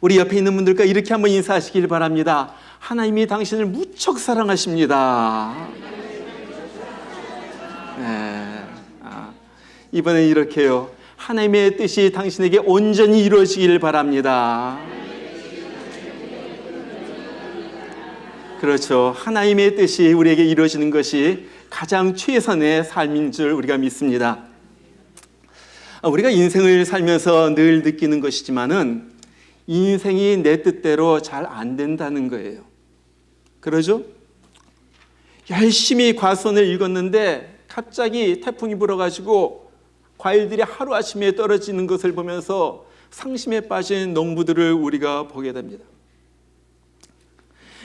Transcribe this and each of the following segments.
우리 옆에 있는 분들과 이렇게 한번 인사하시길 바랍니다. 하나님이 당신을 무척 사랑하십니다. 네. 이번엔 이렇게요. 하나님의 뜻이 당신에게 온전히 이루어지길 바랍니다. 그렇죠. 하나님의 뜻이 우리에게 이루어지는 것이 가장 최선의 삶인 줄 우리가 믿습니다. 우리가 인생을 살면서 늘 느끼는 것이지만은 인생이 내 뜻대로 잘 안 된다는 거예요. 그러죠? 열심히 과수원을 읽었는데 갑자기 태풍이 불어가지고 과일들이 하루아침에 떨어지는 것을 보면서 상심에 빠진 농부들을 우리가 보게 됩니다.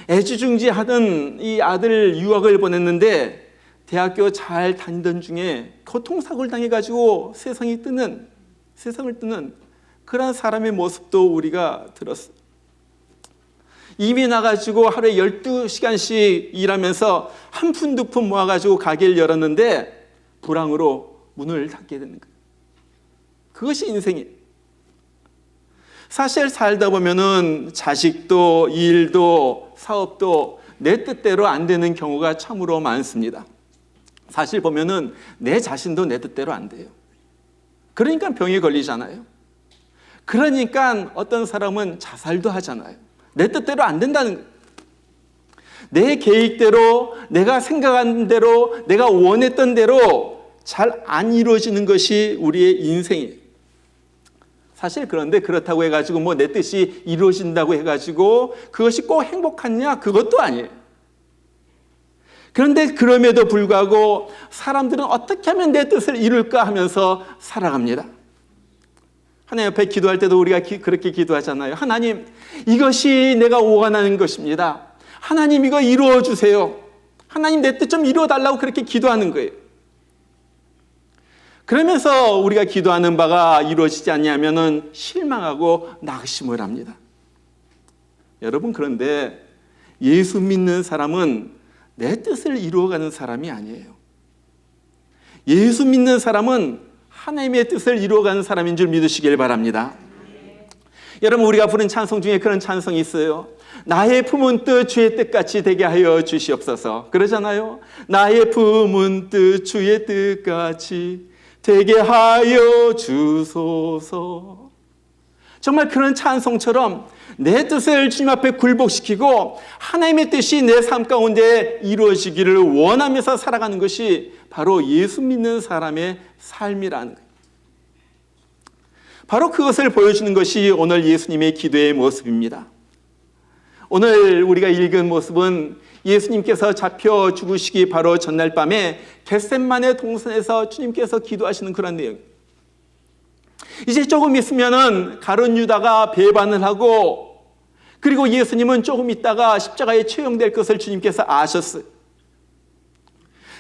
애지중지하던 이 아들 유학을 보냈는데 대학교 잘 다니던 중에 교통사고를 당해가지고 세상을 뜨는 그런 사람의 모습도 우리가 들었어요. 이미 나가지고 하루에 12시간씩 일하면서 한 푼 두 푼 모아가지고 가게를 열었는데 불황으로 문을 닫게 되는 거예요. 그것이 인생이에요. 사실 살다 보면은 자식도 일도 사업도 내 뜻대로 안 되는 경우가 참으로 많습니다. 사실 보면은 내 자신도 내 뜻대로 안 돼요. 그러니까 병에 걸리잖아요. 그러니까 어떤 사람은 자살도 하잖아요. 내 뜻대로 안 된다는 거예요. 내 계획대로, 내가 생각한 대로, 내가 원했던 대로 잘 안 이루어지는 것이 우리의 인생이에요. 사실 그런데 그렇다고 해가지고 뭐 내 뜻이 이루어진다고 해가지고 그것이 꼭 행복하냐? 그것도 아니에요. 그런데 그럼에도 불구하고 사람들은 어떻게 하면 내 뜻을 이룰까 하면서 살아갑니다. 하나님 옆에 기도할 때도 우리가 그렇게 기도하잖아요. 하나님, 이것이 내가 원하는 것입니다. 하나님, 이거 이루어 주세요. 하나님, 내 뜻 좀 이루어 달라고 그렇게 기도하는 거예요. 그러면서 우리가 기도하는 바가 이루어지지 않냐면은 실망하고 낙심을 합니다. 여러분, 그런데 예수 믿는 사람은 내 뜻을 이루어가는 사람이 아니에요. 예수 믿는 사람은 하나님의 뜻을 이루어가는 사람인 줄 믿으시길 바랍니다. 여러분, 우리가 부른 찬송 중에 그런 찬송이 있어요. 나의 품은 뜻 주의 뜻같이 되게 하여 주시옵소서. 그러잖아요. 나의 품은 뜻 주의 뜻같이 되게 하여 주소서. 정말 그런 찬송처럼 내 뜻을 주님 앞에 굴복시키고 하나님의 뜻이 내 삶 가운데 이루어지기를 원하면서 살아가는 것이 바로 예수 믿는 사람의 삶이라는 거예요. 바로 그것을 보여주는 것이 오늘 예수님의 기도의 모습입니다. 오늘 우리가 읽은 모습은 예수님께서 잡혀 죽으시기 바로 전날 밤에 겟셋마네 동산에서 주님께서 기도하시는 그런 내용입니다. 이제 조금 있으면은 가룟 유다가 배반을 하고, 그리고 예수님은 조금 있다가 십자가에 처형될 것을 주님께서 아셨어요.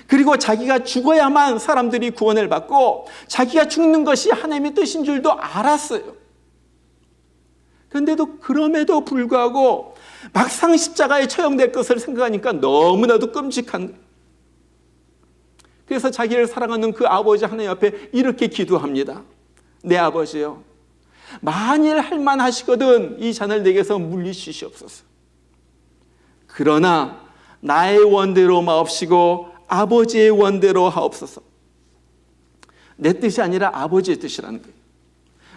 그리고 자기가 죽어야만 사람들이 구원을 받고 자기가 죽는 것이 하나님의 뜻인 줄도 알았어요. 그런데도 그럼에도 불구하고 막상 십자가에 처형될 것을 생각하니까 너무나도 끔찍한 거예요. 그래서 자기를 사랑하는 그 아버지 하나님 앞에 이렇게 기도합니다. 내 아버지요, 만일 할만하시거든 이 잔을 내게서 물리주시옵소서. 그러나 나의 원대로 마옵시고 아버지의 원대로 하옵소서. 내 뜻이 아니라 아버지의 뜻이라는 거예요.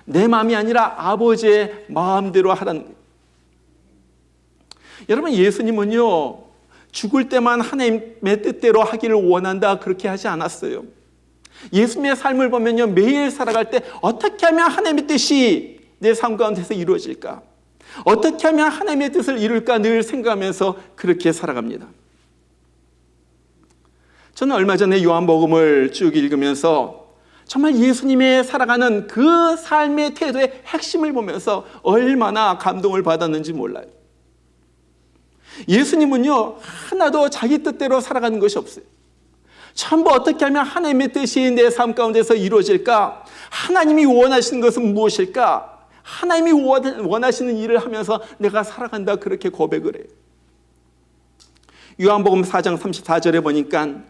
내 마음이 아니라 아버지의 마음대로 하라는 거예요. 여러분, 예수님은요, 죽을 때만 하나님의 뜻대로 하기를 원한다 그렇게 하지 않았어요. 예수님의 삶을 보면요, 매일 살아갈 때 어떻게 하면 하나님의 뜻이 내 삶 가운데서 이루어질까? 어떻게 하면 하나님의 뜻을 이룰까 늘 생각하면서 그렇게 살아갑니다. 저는 얼마 전에 요한복음을 쭉 읽으면서 정말 예수님의 살아가는 그 삶의 태도의 핵심을 보면서 얼마나 감동을 받았는지 몰라요. 예수님은요, 하나도 자기 뜻대로 살아가는 것이 없어요. 전부 어떻게 하면 하나님의 뜻이 내 삶 가운데서 이루어질까? 하나님이 원하시는 것은 무엇일까? 하나님이 원하시는 일을 하면서 내가 살아간다 그렇게 고백을 해요. 요한복음 4장 34절에 보니까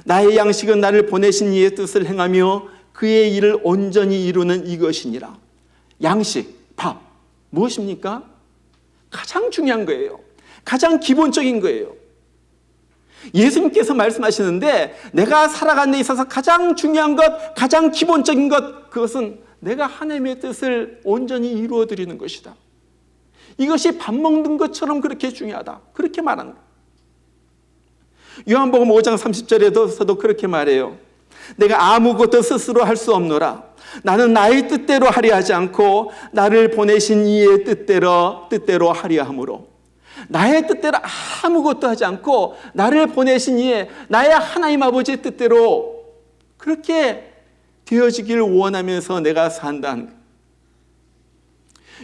나의 양식은 나를 보내신 이의 뜻을 행하며 그의 일을 온전히 이루는 이것이니라. 양식, 밥, 무엇입니까? 가장 중요한 거예요. 가장 기본적인 거예요. 예수님께서 말씀하시는데 내가 살아가는 데 있어서 가장 중요한 것, 가장 기본적인 것, 그것은 내가 하나님의 뜻을 온전히 이루어 드리는 것이다. 이것이 밥 먹는 것처럼 그렇게 중요하다. 그렇게 말하는 거예요. 요한복음 5장 30절에서도 그렇게 말해요. 내가 아무것도 스스로 할 수 없노라. 나는 나의 뜻대로 하려 하지 않고 나를 보내신 이의 뜻대로 하려 함으로. 나의 뜻대로 아무것도 하지 않고 나를 보내신 이의, 나의 하나님 아버지의 뜻대로 그렇게 되어지길 원하면서 내가 산다는 거예요.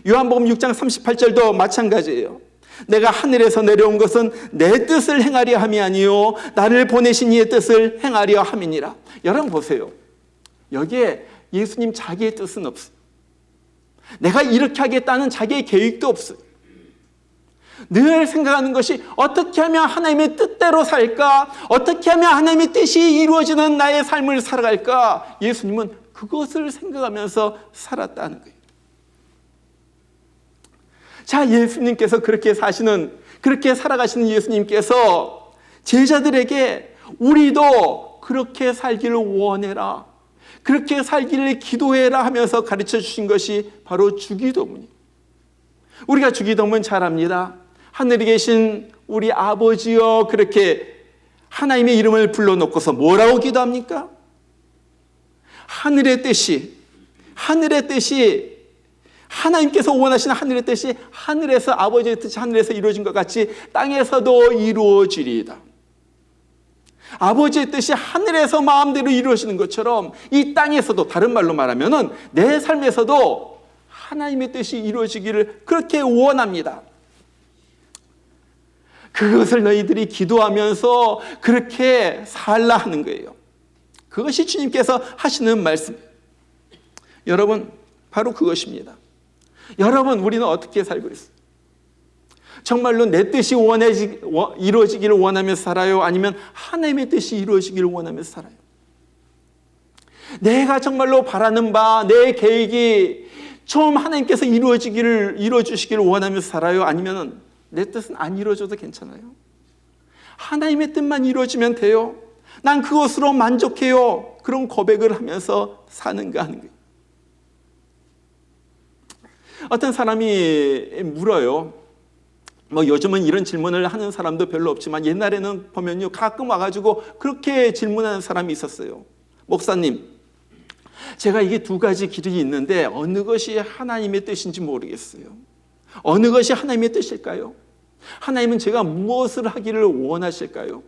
요한복음 6장 38절도 마찬가지예요. 내가 하늘에서 내려온 것은 내 뜻을 행하려 함이 아니요 나를 보내신 이의 뜻을 행하려 함이니라. 여러분 보세요. 여기에 예수님 자기의 뜻은 없어요. 내가 이렇게 하겠다는 자기의 계획도 없어요. 늘 생각하는 것이 어떻게 하면 하나님의 뜻대로 살까? 어떻게 하면 하나님의 뜻이 이루어지는 나의 삶을 살아갈까? 예수님은 그것을 생각하면서 살았다는 거예요. 자, 예수님께서 그렇게 살아가시는 예수님께서 제자들에게 우리도 그렇게 살기를 원해라, 그렇게 살기를 기도해라 하면서 가르쳐 주신 것이 바로 주기도문이에요. 우리가 주기도문 잘 압니다. 하늘에 계신 우리 아버지여, 그렇게 하나님의 이름을 불러놓고서 뭐라고 기도합니까? 하늘의 뜻이 하나님께서 원하시는 하늘의 뜻이 하늘에서, 아버지의 뜻이 하늘에서 이루어진 것 같이 땅에서도 이루어지리이다. 아버지의 뜻이 하늘에서 마음대로 이루어지는 것처럼 이 땅에서도, 다른 말로 말하면 내 삶에서도 하나님의 뜻이 이루어지기를 그렇게 원합니다. 그것을 너희들이 기도하면서 그렇게 살라 하는 거예요. 그것이 주님께서 하시는 말씀이에요. 여러분, 바로 그것입니다. 여러분, 우리는 어떻게 살고 있어요? 정말로 내 뜻이 이루어지기를 원하면서 살아요? 아니면 하나님의 뜻이 이루어지기를 원하면서 살아요? 내가 정말로 바라는 바, 내 계획이 좀 하나님께서 이루어주시기를 원하면서 살아요? 아니면 내 뜻은 안 이루어져도 괜찮아요? 하나님의 뜻만 이루어지면 돼요. 난 그것으로 만족해요. 그런 고백을 하면서 사는가 하는 거예요. 어떤 사람이 물어요. 요즘은 이런 질문을 하는 사람도 별로 없지만 옛날에는 보면요, 가끔 와가지고 그렇게 질문하는 사람이 있었어요. 목사님, 제가 이게 두 가지 길이 있는데 어느 것이 하나님의 뜻인지 모르겠어요. 어느 것이 하나님의 뜻일까요? 하나님은 제가 무엇을 하기를 원하실까요?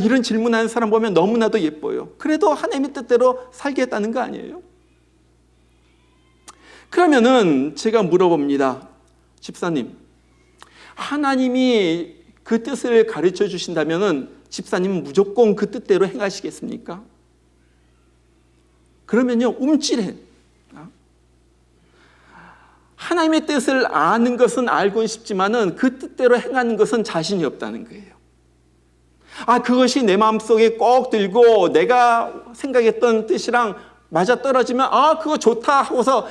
이런 질문하는 사람 보면 너무나도 예뻐요. 그래도 하나님의 뜻대로 살겠다는 거 아니에요? 그러면은 제가 물어봅니다. 집사님, 하나님이 그 뜻을 가르쳐 주신다면은 집사님은 무조건 그 뜻대로 행하시겠습니까? 그러면요, 움찔해. 하나님의 뜻을 아는 것은 알고는 싶지만은 그 뜻대로 행하는 것은 자신이 없다는 거예요. 그것이 내 마음속에 꼭 들고 내가 생각했던 뜻이랑 맞아 떨어지면 그거 좋다 하고서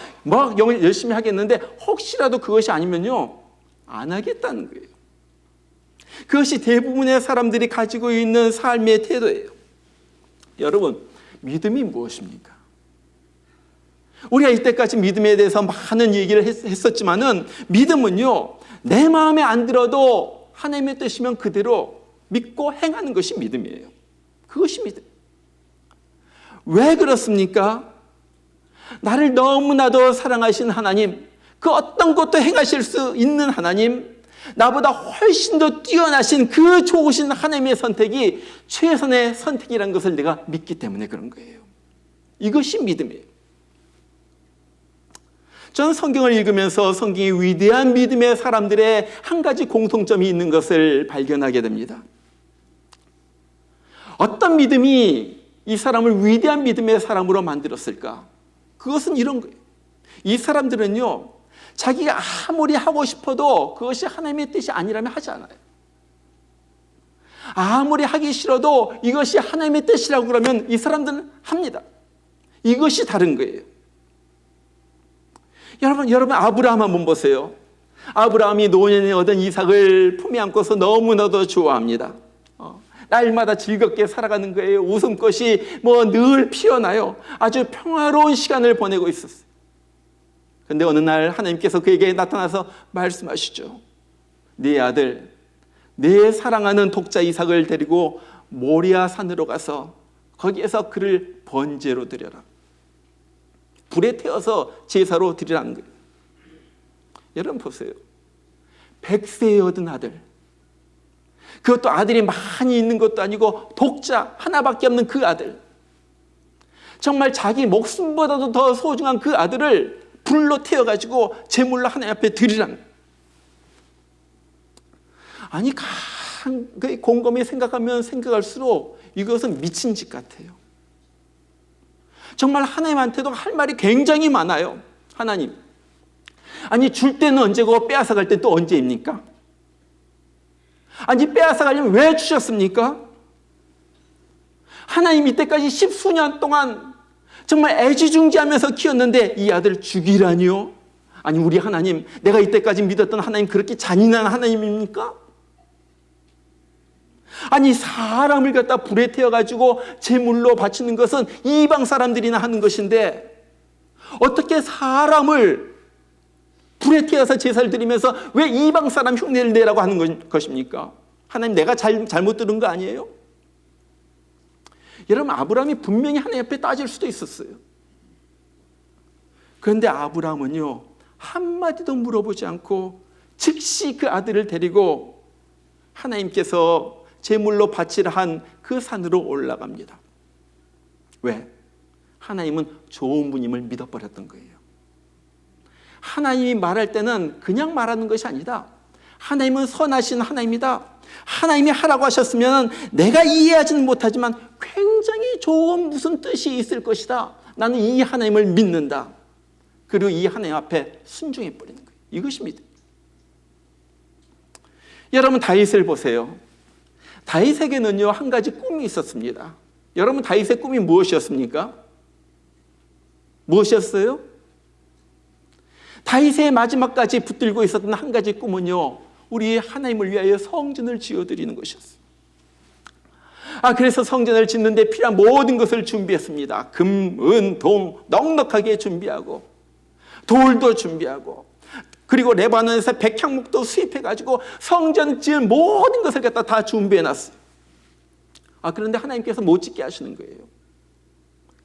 열심히 하겠는데 혹시라도 그것이 아니면요, 안 하겠다는 거예요. 그것이 대부분의 사람들이 가지고 있는 삶의 태도예요. 여러분, 믿음이 무엇입니까? 우리가 이때까지 믿음에 대해서 많은 얘기를 했었지만은 믿음은요, 내 마음에 안 들어도 하나님의 뜻이면 그대로 믿고 행하는 것이 믿음이에요. 그것이 믿음. 왜 그렇습니까? 나를 너무나도 사랑하신 하나님, 그 어떤 것도 행하실 수 있는 하나님, 나보다 훨씬 더 뛰어나신 그 좋으신 하나님의 선택이 최선의 선택이라는 것을 내가 믿기 때문에 그런 거예요. 이것이 믿음이에요. 저는 성경을 읽으면서 성경이 위대한 믿음의 사람들의 한 가지 공통점이 있는 것을 발견하게 됩니다. 어떤 믿음이 이 사람을 위대한 믿음의 사람으로 만들었을까? 그것은 이런 거예요. 이 사람들은요, 자기가 아무리 하고 싶어도 그것이 하나님의 뜻이 아니라면 하지 않아요. 아무리 하기 싫어도 이것이 하나님의 뜻이라고 그러면 이 사람들은 합니다. 이것이 다른 거예요. 여러분 아브라함 한번 보세요. 아브라함이 노년에 얻은 이삭을 품에 안고서 너무나도 좋아합니다. 날마다 즐겁게 살아가는 거예요. 웃음꽃이 늘 피어나요. 아주 평화로운 시간을 보내고 있었어요. 그런데 어느 날 하나님께서 그에게 나타나서 말씀하시죠. 네 아들, 내 사랑하는 독자 이삭을 데리고 모리아 산으로 가서 거기에서 그를 번제로 드려라. 불에 태워서 제사로 드리라는 거예요. 여러분 보세요. 100세에 얻은 아들, 그것도 아들이 많이 있는 것도 아니고 독자 하나밖에 없는 그 아들, 정말 자기 목숨보다도 더 소중한 그 아들을 불로 태워가지고 제물로 하나님 앞에 드리라는 거예요. 아니, 곰곰이 생각하면 생각할수록 이것은 미친 짓 같아요. 정말 하나님한테도 할 말이 굉장히 많아요. 하나님, 아니 줄 때는 언제고 빼앗아 갈 때 또 언제입니까? 아니 빼앗아 가려면 왜 주셨습니까? 하나님 이때까지 10수년 동안 정말 애지중지하면서 키웠는데 이 아들 죽이라니요? 아니 우리 하나님, 내가 이때까지 믿었던 하나님 그렇게 잔인한 하나님입니까? 아니 사람을 갖다 불에 태워가지고 제물로 바치는 것은 이방 사람들이나 하는 것인데 어떻게 사람을 불에 태워서 제사를 드리면서 왜 이방 사람 흉내를 내라고 하는 것입니까? 하나님, 내가 잘못 들은 거 아니에요? 여러분, 아브라함이 분명히 하나님 앞에 따질 수도 있었어요. 그런데 아브라함은요, 한마디도 물어보지 않고 즉시 그 아들을 데리고 하나님께서 제물로 바치라 한 그 산으로 올라갑니다. 왜? 하나님은 좋은 분임을 믿어버렸던 거예요. 하나님이 말할 때는 그냥 말하는 것이 아니다. 하나님은 선하신 하나님이다. 하나님이 하라고 하셨으면 내가 이해하지는 못하지만 굉장히 좋은 무슨 뜻이 있을 것이다. 나는 이 하나님을 믿는다. 그리고 이 하나님 앞에 순종해 버리는 거예요. 이것입니다. 여러분, 다윗을 보세요. 다윗에게는요, 한 가지 꿈이 있었습니다. 여러분, 다윗의 꿈이 무엇이었습니까? 무엇이었어요? 다윗의 마지막까지 붙들고 있었던 한 가지 꿈은요, 우리 하나님을 위하여 성전을 지어드리는 것이었어요. 그래서 성전을 짓는데 필요한 모든 것을 준비했습니다. 금, 은, 동 넉넉하게 준비하고 돌도 준비하고 그리고 레바논에서 백향목도 수입해가지고 성전 지을 모든 것을 갖다 다 준비해놨어요. 그런데 하나님께서 못 짓게 하시는 거예요.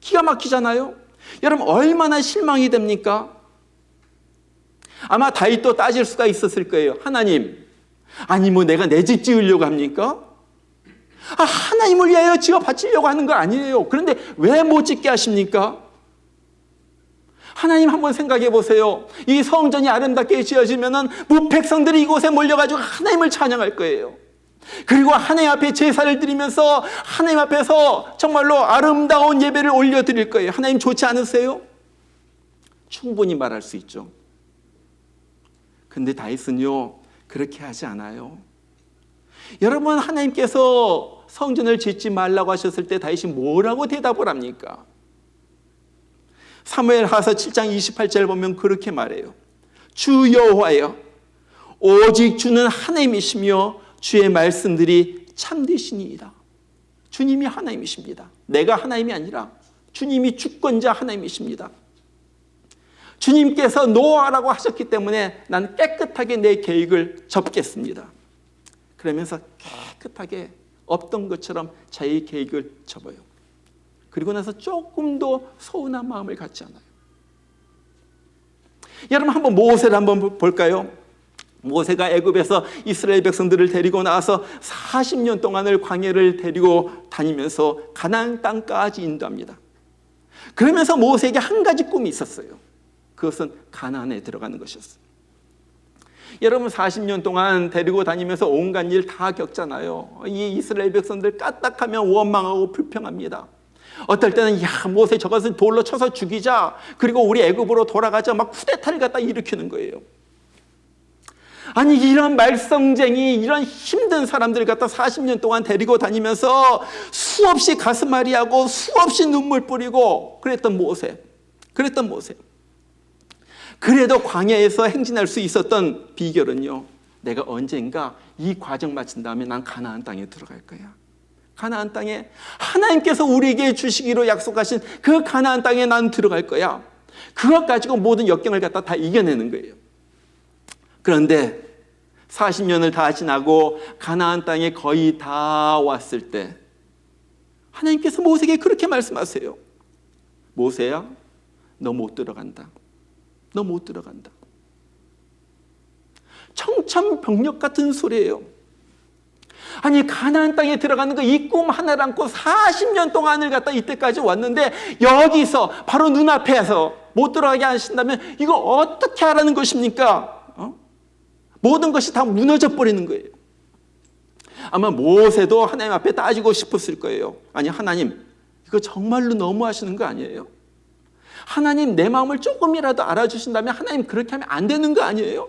기가 막히잖아요. 여러분, 얼마나 실망이 됩니까? 아마 다윗도 따질 수가 있었을 거예요. 하나님, 아니 내가 내 집 지으려고 합니까? 하나님을 위하여 지어 바치려고 하는 거 아니에요. 그런데 왜 못 짓게 하십니까? 하나님 한번 생각해 보세요. 이 성전이 아름답게 지어지면은 백성들이 이곳에 몰려가지고 하나님을 찬양할 거예요. 그리고 하나님 앞에 제사를 드리면서 하나님 앞에서 정말로 아름다운 예배를 올려드릴 거예요. 하나님 좋지 않으세요? 충분히 말할 수 있죠. 근데 다윗은요, 그렇게 하지 않아요. 여러분, 하나님께서 성전을 짓지 말라고 하셨을 때 다윗이 뭐라고 대답을 합니까? 사무엘하서 7장 28절 보면 그렇게 말해요. 주 여호와여, 오직 주는 하나님이시며 주의 말씀들이 참되시니이다. 주님이 하나님이십니다. 내가 하나님이 아니라 주님이 주권자 하나님이십니다. 주님께서 노하라고 하셨기 때문에 난 깨끗하게 내 계획을 접겠습니다. 그러면서 깨끗하게 없던 것처럼 자기 계획을 접어요. 그리고 나서 조금도 서운한 마음을 갖지 않아요. 여러분, 한번 모세를 한번 볼까요? 모세가 애굽에서 이스라엘 백성들을 데리고 나와서 40년 동안을 광야를 데리고 다니면서 가나안 땅까지 인도합니다. 그러면서 모세에게 한 가지 꿈이 있었어요. 그것은 가나안에 들어가는 것이었어요. 여러분, 40년 동안 데리고 다니면서 온갖 일 다 겪잖아요. 이 이스라엘 백성들 까딱하면 원망하고 불평합니다. 어떨 때는 모세 저것을 돌로 쳐서 죽이자, 그리고 우리 애굽으로 돌아가자, 막 쿠데타를 갖다 일으키는 거예요. 아니, 이런 말썽쟁이, 이런 힘든 사람들을 갖다 40년 동안 데리고 다니면서 수없이 가슴앓이하고 수없이 눈물 뿌리고 그랬던 모세. 그래도 광야에서 행진할 수 있었던 비결은요, 내가 언젠가 이 과정 마친 다음에 난 가나안 땅에 들어갈 거야. 가나안 땅에 하나님께서 우리에게 주시기로 약속하신 그 가나안 땅에 난 들어갈 거야. 그것 가지고 모든 역경을 갖다 다 이겨내는 거예요. 그런데 40년을 다 지나고 가나안 땅에 거의 다 왔을 때 하나님께서 모세에게 그렇게 말씀하세요. 모세야, 너 못 들어간다. 너 못 들어간다. 청천벽력 같은 소리예요. 아니, 가나안 땅에 들어가는 거 이 꿈 하나를 안고 40년 동안을 갖다 이때까지 왔는데 여기서 바로 눈앞에서 못 들어가게 하신다면 이거 어떻게 하라는 것입니까? 모든 것이 다 무너져 버리는 거예요. 아마 모세도 하나님 앞에 따지고 싶었을 거예요. 아니, 하나님, 이거 정말로 너무 하시는 거 아니에요? 하나님, 내 마음을 조금이라도 알아주신다면 하나님 그렇게 하면 안 되는 거 아니에요?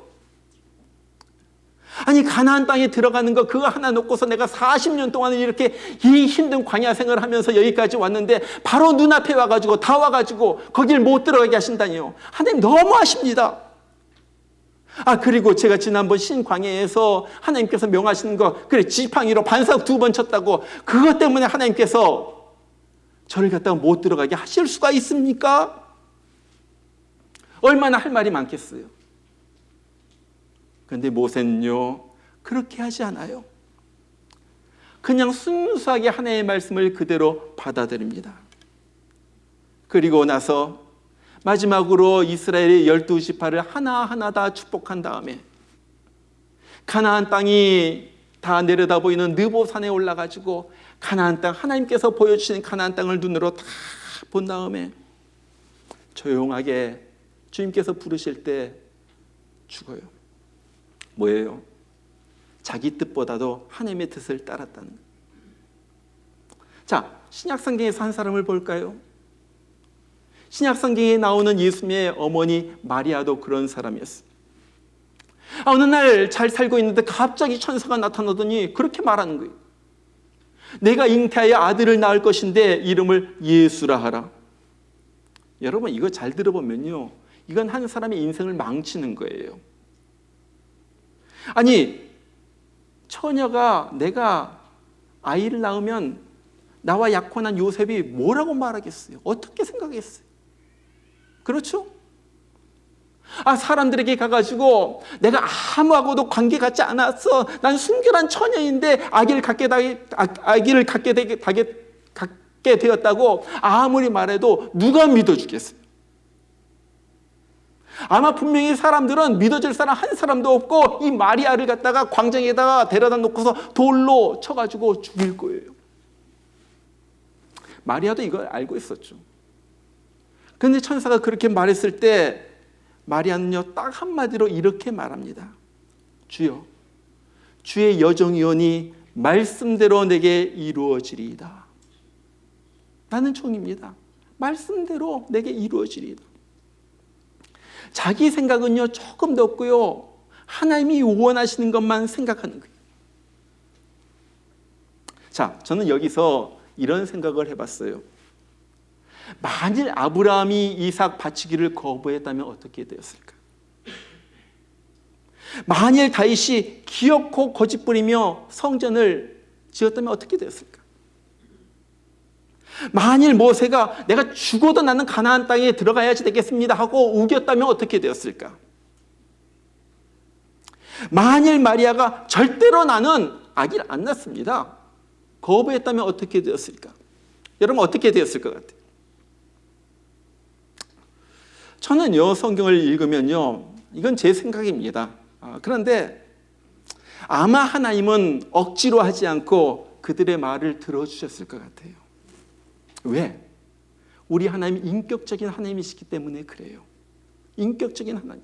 아니, 가나안 땅에 들어가는 거 그거 하나 놓고서 내가 40년 동안 이렇게 이 힘든 광야 생활을 하면서 여기까지 왔는데 바로 눈앞에 와가지고 다 와가지고 거길 못 들어가게 하신다니요. 하나님 너무 하십니다. 그리고 제가 지난번 신광야에서 하나님께서 명하시는 거, 그래, 지팡이로 반석 2번 쳤다고 그것 때문에 하나님께서 저를 갖다가 못 들어가게 하실 수가 있습니까? 얼마나 할 말이 많겠어요. 그런데 모세는요, 그렇게 하지 않아요. 그냥 순수하게 하나님의 말씀을 그대로 받아들입니다. 그리고 나서 마지막으로 이스라엘의 12지파를 하나하나 다 축복한 다음에 가나안 땅이 다 내려다 보이는 느보산에 올라가지고 가나안 땅, 하나님께서 보여주신 가나안 땅을 눈으로 다 본 다음에 조용하게 주님께서 부르실 때 죽어요. 뭐예요? 자기 뜻보다도 하나님의 뜻을 따랐다는 거예요. 자, 신약성경에서 한 사람을 볼까요? 신약성경에 나오는 예수님의 어머니 마리아도 그런 사람이었어요. 어느 날 잘 살고 있는데 갑자기 천사가 나타나더니 그렇게 말하는 거예요. 내가 잉태하여 아들을 낳을 것인데 이름을 예수라 하라. 여러분, 이거 잘 들어보면요, 이건 한 사람의 인생을 망치는 거예요. 아니, 처녀가 내가 아이를 낳으면 나와 약혼한 요셉이 뭐라고 말하겠어요? 어떻게 생각했어요? 그렇죠? 사람들에게 가가지고 내가 아무하고도 관계 갖지 않았어. 난 순결한 처녀인데 아기를 갖게 되었다고 아무리 말해도 누가 믿어주겠어요? 아마 분명히 사람들은 믿어줄 사람 한 사람도 없고 이 마리아를 갖다가 광장에다가 데려다 놓고서 돌로 쳐가지고 죽일 거예요. 마리아도 이걸 알고 있었죠. 그런데 천사가 그렇게 말했을 때 마리아는요, 딱 한마디로 이렇게 말합니다. 주여, 주의 여정이오니 말씀대로 내게 이루어지리이다. 나는 종입니다. 말씀대로 내게 이루어지리이다. 자기 생각은요, 조금 더 없고요, 하나님이 원하시는 것만 생각하는 거예요. 자, 저는 여기서 이런 생각을 해봤어요. 만일 아브라함이 이삭 바치기를 거부했다면 어떻게 되었을까? 만일 다윗이 기어코 거짓 부리며 성전을 지었다면 어떻게 되었을까? 만일 모세가 내가 죽어도 나는 가나안 땅에 들어가야지 되겠습니다 하고 우겼다면 어떻게 되었을까? 만일 마리아가 절대로 나는 아기를 안 낳습니다 거부했다면 어떻게 되었을까? 여러분, 어떻게 되었을 것 같아요? 저는요, 성경을 읽으면요, 이건 제 생각입니다. 그런데 아마 하나님은 억지로 하지 않고 그들의 말을 들어주셨을 것 같아요. 왜? 우리 하나님이 인격적인 하나님이시기 때문에 그래요. 인격적인 하나님.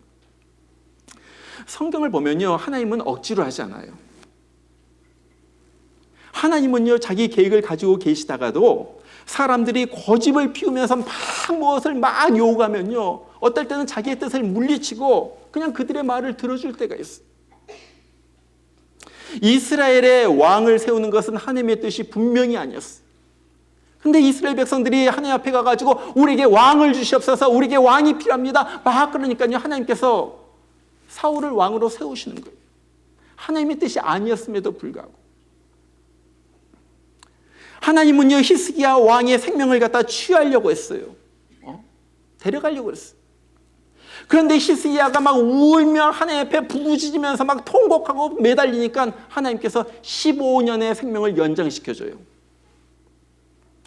성경을 보면요, 하나님은 억지로 하지 않아요. 하나님은요, 자기 계획을 가지고 계시다가도 사람들이 고집을 피우면서 막 무엇을 막 요구하면요, 어떨 때는 자기의 뜻을 물리치고 그냥 그들의 말을 들어줄 때가 있어요. 이스라엘의 왕을 세우는 것은 하나님의 뜻이 분명히 아니었어요. 근데 이스라엘 백성들이 하나님 앞에 가가지고 우리에게 왕을 주시옵소서, 우리에게 왕이 필요합니다 막 그러니까요, 하나님께서 사울을 왕으로 세우시는 거예요. 하나님의 뜻이 아니었음에도 불구하고 하나님은요, 히스기야 왕의 생명을 갖다 취하려고 했어요. 데려가려고 했어요. 그런데 히스기야가 막 울며 하나님 앞에 부르짖으면서 막 통곡하고 매달리니까 하나님께서 15년의 생명을 연장시켜줘요.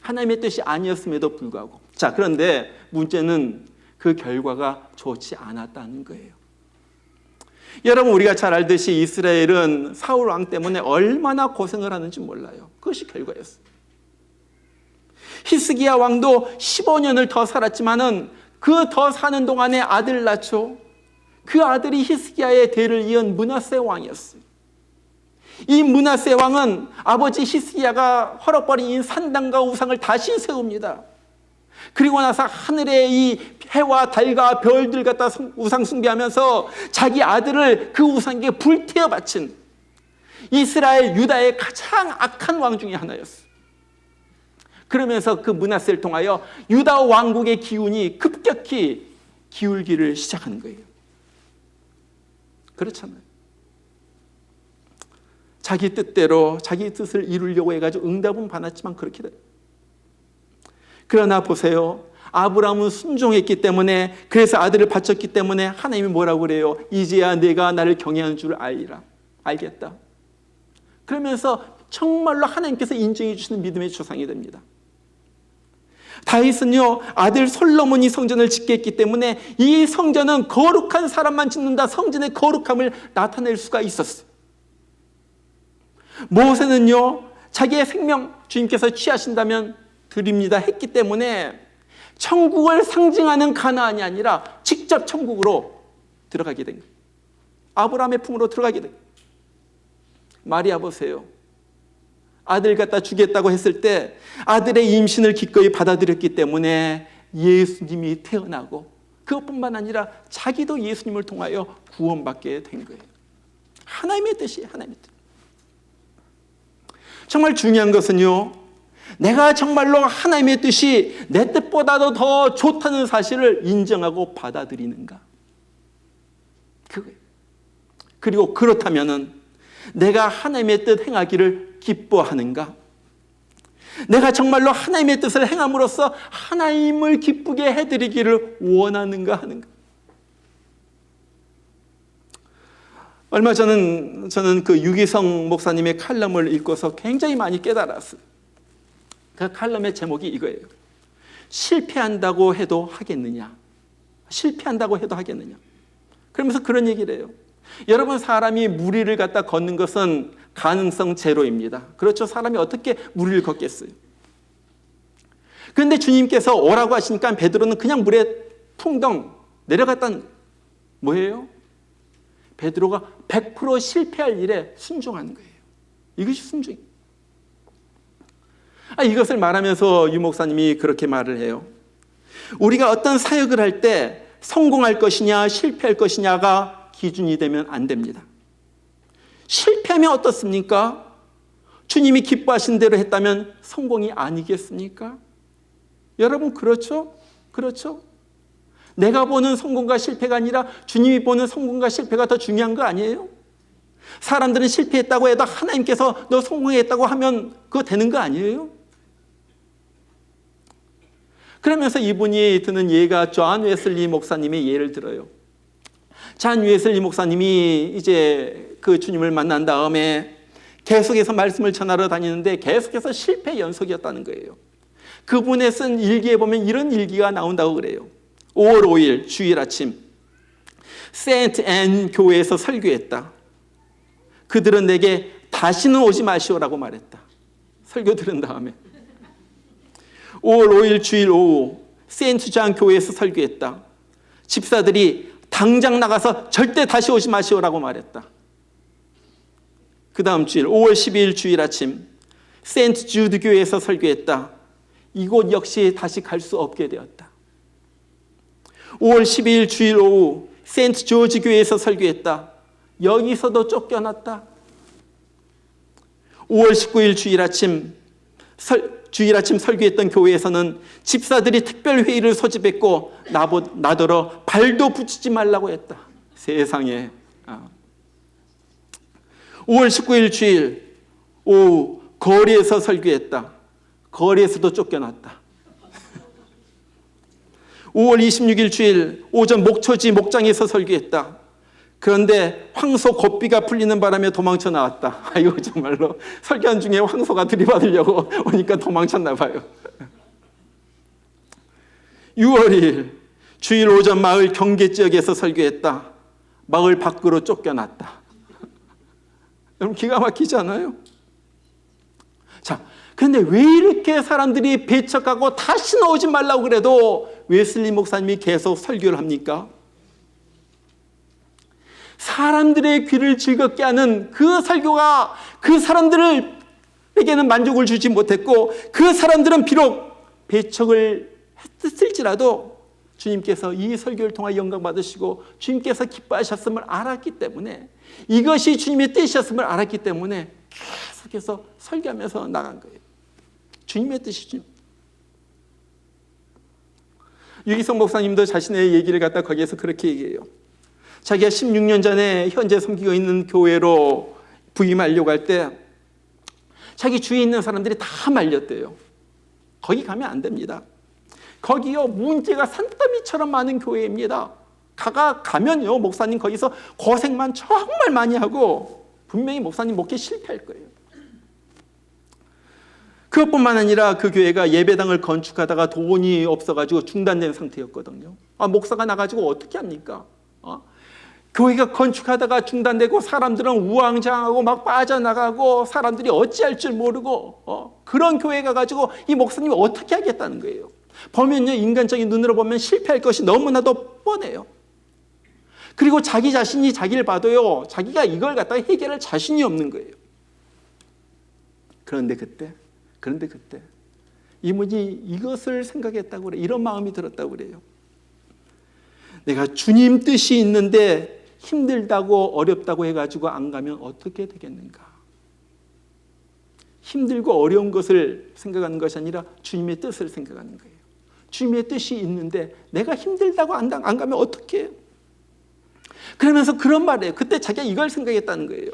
하나님의 뜻이 아니었음에도 불구하고. 자, 그런데 문제는 그 결과가 좋지 않았다는 거예요. 여러분, 우리가 잘 알듯이 이스라엘은 사울 왕 때문에 얼마나 고생을 하는지 몰라요. 그것이 결과였어요. 히스기야 왕도 15년을 더 살았지만은 그 더 사는 동안에 아들을 낳죠. 그 아들이 히스기야의 대를 이은 므낫세 왕이었어요. 이 므낫세 왕은 아버지 히스기야가 헐어버린 이 산당과 우상을 다시 세웁니다. 그리고 나서 하늘의 이 해와 달과 별들 갖다 우상 숭배하면서 자기 아들을 그 우상에게 불태워 바친 이스라엘 유다의 가장 악한 왕 중에 하나였어요. 그러면서 그 므낫세를 통하여 유다 왕국의 기운이 급격히 기울기를 시작하는 거예요. 그렇잖아요. 자기 뜻대로 자기 뜻을 이루려고 해가지고 응답은 받았지만 그렇게 돼요. 그러나 보세요. 아브라함은 순종했기 때문에, 그래서 아들을 바쳤기 때문에 하나님이 뭐라고 그래요? 이제야 내가 나를 경외하는 줄 알리라. 알겠다. 그러면서 정말로 하나님께서 인정해 주시는 믿음의 조상이 됩니다. 다윗은요, 아들 솔로몬이 성전을 짓게 했기 때문에 이 성전은 거룩한 사람만 짓는다, 성전의 거룩함을 나타낼 수가 있었어요. 모세는요, 자기의 생명 주님께서 취하신다면 드립니다 했기 때문에 천국을 상징하는 가나안이 아니라 직접 천국으로 들어가게 된 거예요. 아브라함의 품으로 들어가게 된 거예요. 마리아 보세요. 아들 갖다 주겠다고 했을 때 아들의 임신을 기꺼이 받아들였기 때문에 예수님이 태어나고, 그것뿐만 아니라 자기도 예수님을 통하여 구원받게 된 거예요. 하나님의 뜻이에요. 하나님의 뜻. 정말 중요한 것은요, 내가 정말로 하나님의 뜻이 내 뜻보다도 더 좋다는 사실을 인정하고 받아들이는가, 그거예요. 그리고 그렇다면은 내가 하나님의 뜻 행하기를 기뻐하는가, 내가 정말로 하나님의 뜻을 행함으로써 하나님을 기쁘게 해드리기를 원하는가 하는가. 얼마 전은 저는 그 유기성 목사님의 칼럼을 읽고서 굉장히 많이 깨달았어요. 그 칼럼의 제목이 이거예요. 실패한다고 해도 하겠느냐. 실패한다고 해도 하겠느냐. 그러면서 그런 얘기를 해요. 여러분, 사람이 무리를 갖다 걷는 것은 가능성 제로입니다. 그렇죠. 사람이 어떻게 무리를 걷겠어요. 그런데 주님께서 오라고 하시니까 베드로는 그냥 물에 풍덩 내려갔다는, 뭐예요? 베드로가 100% 실패할 일에 순종하는 거예요. 이것이 순종입니다. 이것을 말하면서 유 목사님이 그렇게 말을 해요. 우리가 어떤 사역을 할 때 성공할 것이냐 실패할 것이냐가 기준이 되면 안 됩니다. 실패하면 어떻습니까? 주님이 기뻐하신 대로 했다면 성공이 아니겠습니까? 여러분, 그렇죠? 그렇죠? 내가 보는 성공과 실패가 아니라 주님이 보는 성공과 실패가 더 중요한 거 아니에요? 사람들은 실패했다고 해도 하나님께서 너 성공했다고 하면 그거 되는 거 아니에요? 그러면서 이분이 드는 예가 존 웨슬리 목사님의 예를 들어요. 존 웨슬리 목사님이 이제 그 주님을 만난 다음에 계속해서 말씀을 전하러 다니는데 계속해서 실패 연속이었다는 거예요. 그분의 쓴 일기에 보면 이런 일기가 나온다고 그래요. 5월 5일 주일 아침, 세인트 앤 교회에서 설교했다. 그들은 내게 다시는 오지 마시오라고 말했다. 설교 들은 다음에. 5월 5일 주일 오후 세인트 존 교회에서 설교했다. 집사들이 당장 나가서 절대 다시 오지 마시오라고 말했다. 그 다음 주일 5월 12일 주일 아침 세인트 주드 교회에서 설교했다. 이곳 역시 다시 갈 수 없게 되었다. 5월 12일 주일 오후 세인트 조지 교회에서 설교했다. 여기서도 쫓겨났다. 5월 19일 주일 아침 주일 아침 설교했던 교회에서는 집사들이 특별 회의를 소집했고 나더러 발도 붙이지 말라고 했다. 세상에. 5월 19일 주일 오후 거리에서 설교했다. 거리에서도 쫓겨났다. 5월 26일 주일 오전 목초지 목장에서 설교했다. 그런데 황소 고삐가 풀리는 바람에 도망쳐 나왔다. 아이고, 정말로 설교한 중에 황소가 들이받으려고 오니까 도망쳤나 봐요. 6월 2일 주일 오전 마을 경계 지역에서 설교했다. 마을 밖으로 쫓겨났다. 여러분, 기가 막히지 않아요? 자, 그런데 왜 이렇게 사람들이 배척하고 다시 나오지 말라고 그래도 웨슬리 목사님이 계속 설교를 합니까? 사람들의 귀를 즐겁게 하는 그 설교가 그 사람들에게는 만족을 주지 못했고, 그 사람들은 비록 배척을 했을지라도 주님께서 이 설교를 통해 영광 받으시고 주님께서 기뻐하셨음을 알았기 때문에, 이것이 주님의 뜻이었음을 알았기 때문에 계속해서 설교하면서 나간 거예요. 주님의 뜻이죠. 유기성 목사님도 자신의 얘기를 갖다 거기에서 그렇게 얘기해요. 자기가 16년 전에 현재 섬기고 있는 교회로 부임하려고 할 때 자기 주위에 있는 사람들이 다 말렸대요. 거기 가면 안 됩니다. 거기요, 문제가 산더미처럼 많은 교회입니다. 가면요, 목사님 거기서 고생만 정말 많이 하고 분명히 목사님 목회 실패할 거예요. 그것뿐만 아니라 그 교회가 예배당을 건축하다가 돈이 없어가지고 중단된 상태였거든요. 목사가 나가지고 어떻게 합니까? 교회가 건축하다가 중단되고 사람들은 우왕좌왕하고 막 빠져나가고 사람들이 어찌할 줄 모르고 그런 교회 가가지고 이 목사님이 어떻게 하겠다는 거예요. 보면요, 인간적인 눈으로 보면 실패할 것이 너무나도 뻔해요. 그리고 자기 자신이 자기를 봐도요, 자기가 이걸 갖다가 해결할 자신이 없는 거예요. 그런데 그때 이분이 이것을 생각했다고 그래요. 이런 마음이 들었다고 그래요. 내가 주님 뜻이 있는데 힘들다고 어렵다고 해가지고 안 가면 어떻게 되겠는가? 힘들고 어려운 것을 생각하는 것이 아니라 주님의 뜻을 생각하는 거예요. 주님의 뜻이 있는데 내가 힘들다고 안 가면 어떻게 해요? 그러면서 그런 말이에요. 그때 자기가 이걸 생각했다는 거예요.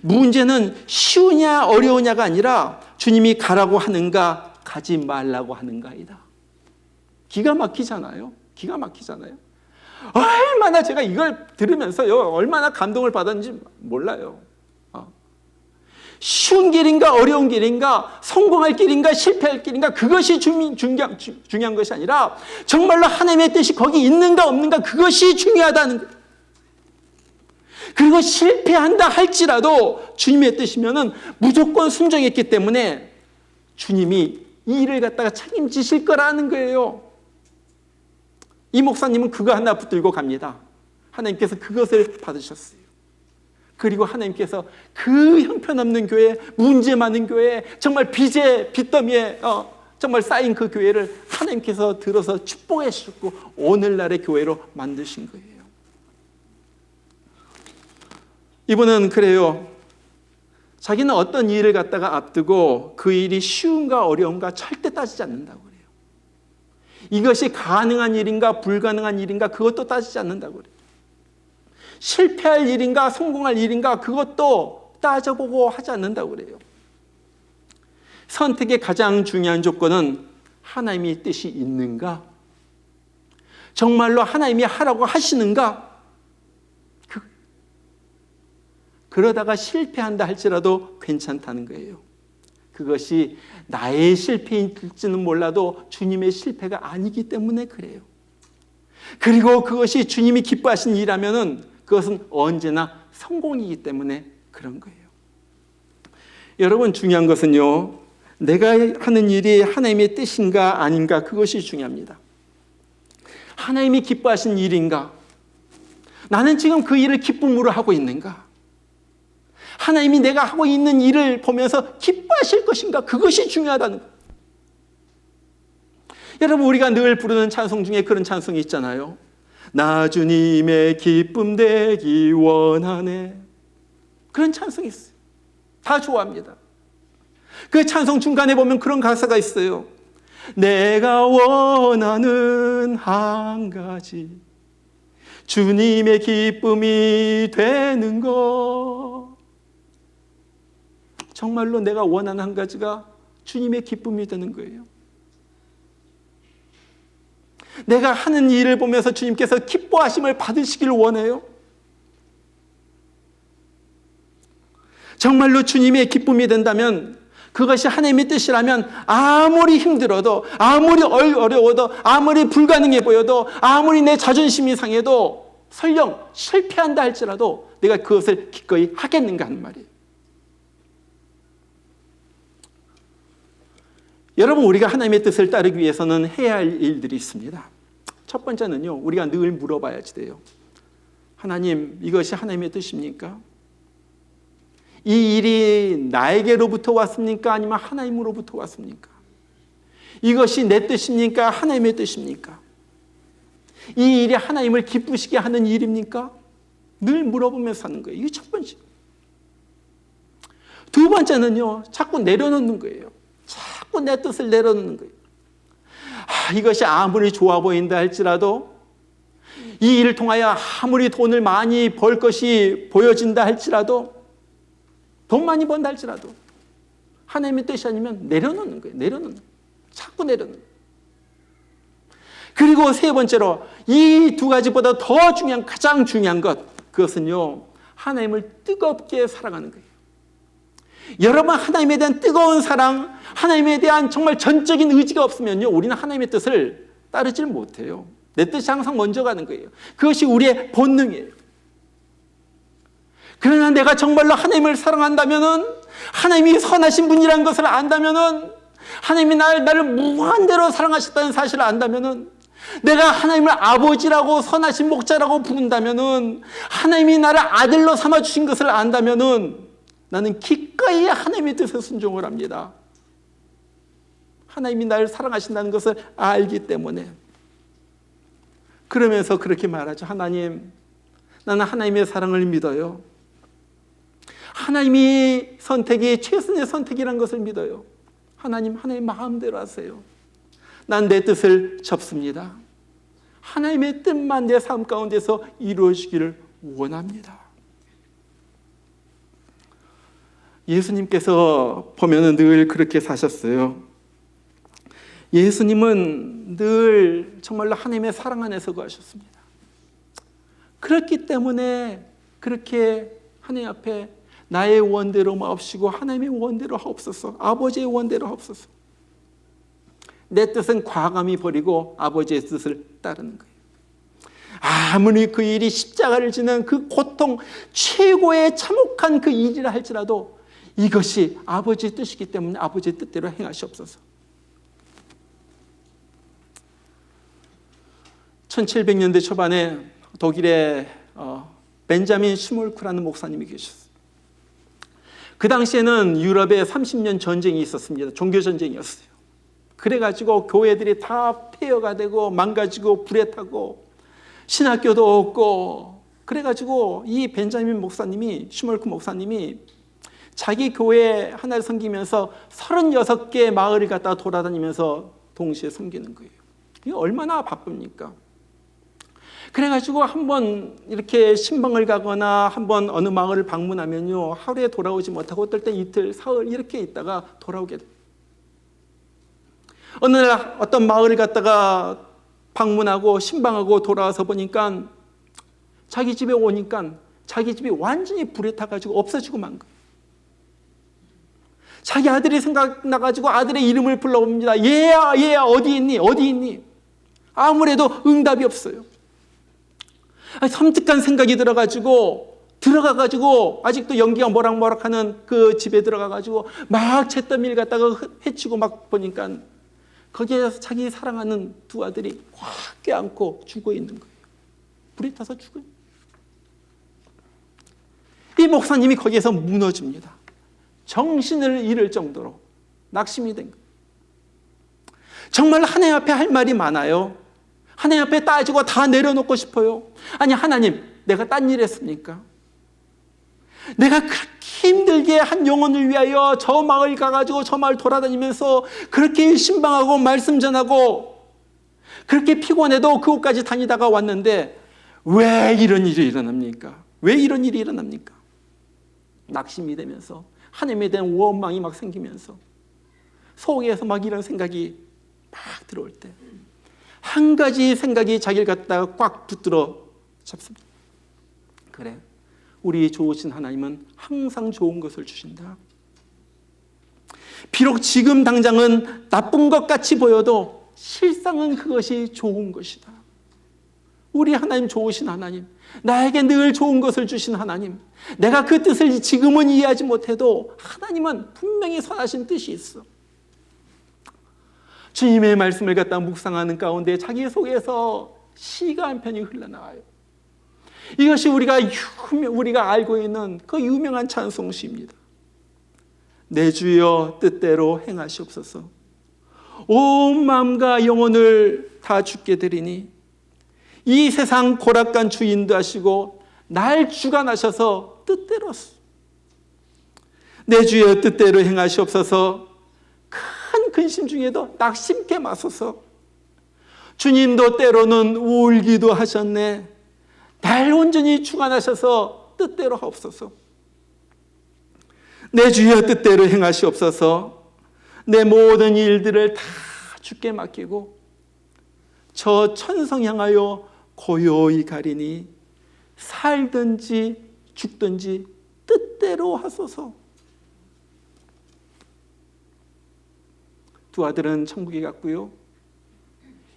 문제는 쉬우냐 어려우냐가 아니라 주님이 가라고 하는가 가지 말라고 하는가이다. 기가 막히잖아요. 기가 막히잖아요. 얼마나 제가 이걸 들으면서요, 얼마나 감동을 받았는지 몰라요. 쉬운 길인가 어려운 길인가, 성공할 길인가 실패할 길인가, 그것이 중요한 것이 아니라 정말로 하나님의 뜻이 거기 있는가 없는가, 그것이 중요하다는 거예요. 그리고 실패한다 할지라도 주님의 뜻이면은 무조건 순종했기 때문에 주님이 이 일을 갖다가 책임지실 거라는 거예요. 이 목사님은 그거 하나 붙들고 갑니다. 하나님께서 그것을 받으셨어요. 그리고 하나님께서 그 형편없는 교회, 문제 많은 교회, 정말 빚더미에 정말 쌓인 그 교회를 하나님께서 들어서 축복해 주셨고 오늘날의 교회로 만드신 거예요. 이분은 그래요. 자기는 어떤 일을 갖다가 앞두고 그 일이 쉬운가 어려운가 절대 따지지 않는다고 그래요. 이것이 가능한 일인가 불가능한 일인가 그것도 따지지 않는다고 그래요. 실패할 일인가 성공할 일인가 그것도 따져보고 하지 않는다고 그래요. 선택의 가장 중요한 조건은 하나님의 뜻이 있는가, 정말로 하나님이 하라고 하시는가. 그러다가 실패한다 할지라도 괜찮다는 거예요. 그것이 나의 실패일지는 몰라도 주님의 실패가 아니기 때문에 그래요. 그리고 그것이 주님이 기뻐하신 일이라면은 그것은 언제나 성공이기 때문에 그런 거예요. 여러분, 중요한 것은요, 내가 하는 일이 하나님의 뜻인가 아닌가, 그것이 중요합니다. 하나님이 기뻐하신 일인가? 나는 지금 그 일을 기쁨으로 하고 있는가? 하나님이 내가 하고 있는 일을 보면서 기뻐하실 것인가? 그것이 중요하다는 거예요. 여러분, 우리가 늘 부르는 찬송 중에 그런 찬송이 있잖아요. 나 주님의 기쁨 되기 원하네. 그런 찬송이 있어요. 다 좋아합니다. 그 찬송 중간에 보면 그런 가사가 있어요. 내가 원하는 한 가지 주님의 기쁨이 되는 것. 정말로 내가 원하는 한 가지가 주님의 기쁨이 되는 거예요. 내가 하는 일을 보면서 주님께서 기뻐하심을 받으시기를 원해요. 정말로 주님의 기쁨이 된다면, 그것이 하나님의 뜻이라면 아무리 힘들어도, 아무리 어려워도, 아무리 불가능해 보여도, 아무리 내 자존심이 상해도, 설령 실패한다 할지라도 내가 그것을 기꺼이 하겠는가 하는 말이에요. 여러분, 우리가 하나님의 뜻을 따르기 위해서는 해야 할 일들이 있습니다. 첫 번째는요, 우리가 늘 물어봐야지 돼요. 하나님, 이것이 하나님의 뜻입니까? 이 일이 나에게로부터 왔습니까? 아니면 하나님으로부터 왔습니까? 이것이 내 뜻입니까? 하나님의 뜻입니까? 이 일이 하나님을 기쁘시게 하는 일입니까? 늘 물어보면서 하는 거예요. 이게 첫 번째. 두 번째는요, 자꾸 내려놓는 거예요. 자꾸 내 뜻을 내려놓는 거예요. 이것이 아무리 좋아 보인다 할지라도, 이 일을 통하여 아무리 돈을 많이 벌 것이 보여진다 할지라도, 돈 많이 번다 할지라도 하나님의 뜻이 아니면 내려놓는 거예요. 내려놓는 거예요. 자꾸 내려놓는 거예요. 그리고 세 번째로, 이 두 가지보다 더 중요한, 가장 중요한 것, 그것은요, 하나님을 뜨겁게 사랑하는 거예요. 여러분, 하나님에 대한 뜨거운 사랑, 하나님에 대한 정말 전적인 의지가 없으면요, 우리는 하나님의 뜻을 따르질 못해요. 내 뜻이 항상 먼저 가는 거예요. 그것이 우리의 본능이에요. 그러나 내가 정말로 하나님을 사랑한다면은, 하나님이 선하신 분이라는 것을 안다면은, 하나님이 나를 무한대로 사랑하셨다는 사실을 안다면은, 내가 하나님을 아버지라고 선하신 목자라고 부른다면은, 하나님이 나를 아들로 삼아주신 것을 안다면은, 나는 기꺼이 하나님의 뜻에 순종을 합니다. 하나님이 나를 사랑하신다는 것을 알기 때문에. 그러면서 그렇게 말하죠. 하나님, 나는 하나님의 사랑을 믿어요. 하나님이 선택이 최선의 선택이라는 것을 믿어요. 하나님, 하나님 마음대로 하세요. 난 내 뜻을 접습니다. 하나님의 뜻만 내 삶 가운데서 이루어지기를 원합니다. 예수님께서 보면은 늘 그렇게 사셨어요. 예수님은 늘 정말로 하나님의 사랑 안에서 거하셨습니다. 그렇기 때문에 그렇게 하나님 앞에 나의 원대로 마옵시고 하나님의 원대로 하옵소서, 아버지의 원대로 하옵소서. 내 뜻은 과감히 버리고 아버지의 뜻을 따르는 거예요. 아무리 그 일이 십자가를 지는 그 고통, 최고의 참혹한 그 일이라 할지라도 이것이 아버지의 뜻이기 때문에 아버지의 뜻대로 행하시옵소서. 1700년대 초반에 독일의 벤자민 슈몰크라는 목사님이 계셨어요. 그 당시에는 유럽에 30년 전쟁이 있었습니다. 종교전쟁이었어요. 그래가지고 교회들이 다 폐허가 되고 망가지고 불에 타고 신학교도 없고, 그래가지고 이 벤자민 목사님이, 슈몰크 목사님이 자기 교회 하나를 섬기면서 36개 마을을 갖다 돌아다니면서 동시에 섬기는 거예요. 이게 얼마나 바쁩니까? 그래가지고 한번 이렇게 신방을 가거나 한번 어느 마을을 방문하면요, 하루에 돌아오지 못하고 어떨 때 이틀, 사흘 이렇게 있다가 돌아오게 돼요. 어느 날 어떤 마을을 갔다가 방문하고 신방하고 돌아와서 보니까 자기 집에 오니까 자기 집이 완전히 불에 타가지고 없어지고 만 거예요. 자기 아들이 생각나가지고 아들의 이름을 불러봅니다. 얘야, 얘야, 어디 있니? 어디 있니? 아무래도 응답이 없어요. 섬뜩한 생각이 들어가가지고 아직도 연기가 모락모락하는 그 집에 들어가가지고 막 잿더미를 갖다가 헤치고 막 보니까 거기에서 자기 사랑하는 두 아들이 꽉 껴안고 죽어 있는 거예요. 불에 타서 죽어요. 이 목사님이 거기에서 무너집니다. 정신을 잃을 정도로 낙심이 된 거예요. 정말 하나님 앞에 할 말이 많아요. 하나님 앞에 따지고 다 내려놓고 싶어요. 아니, 하나님, 내가 딴 일 했습니까? 내가 그렇게 힘들게 한 영혼을 위하여 저 마을 가가지고 저 마을 돌아다니면서 그렇게 신방하고 말씀 전하고 그렇게 피곤해도 그곳까지 다니다가 왔는데 왜 이런 일이 일어납니까? 왜 이런 일이 일어납니까? 낙심이 되면서 하나님에 대한 원망이 막 생기면서 속에서 막 이런 생각이 막 들어올 때 한 가지 생각이 자기를 갖다가 꽉 붙들어 잡습니다. 그래, 우리 좋으신 하나님은 항상 좋은 것을 주신다. 비록 지금 당장은 나쁜 것 같이 보여도 실상은 그것이 좋은 것이다. 우리 하나님 좋으신 하나님, 나에게 늘 좋은 것을 주신 하나님, 내가 그 뜻을 지금은 이해하지 못해도 하나님은 분명히 선하신 뜻이 있어. 주님의 말씀을 갖다 묵상하는 가운데 자기 속에서 시가 한 편이 흘러나와요. 이것이 우리가 알고 있는 그 유명한 찬송시입니다. 내 주여 뜻대로 행하시옵소서. 온 마음과 영혼을 다 주께 드리니 이 세상 고락간 주인도 하시고 날 주관하셔서 뜻대로 내 주여 뜻대로 행하시옵소서. 큰 근심 중에도 낙심케 마소서. 주님도 때로는 울기도 하셨네. 날 온전히 주관하셔서 뜻대로 하옵소서. 내 주여 뜻대로 행하시옵소서. 내 모든 일들을 다 주께 맡기고 저 천성 향하여 고요히 가리니 살든지 죽든지 뜻대로 하소서. 두 아들은 천국에 갔고요.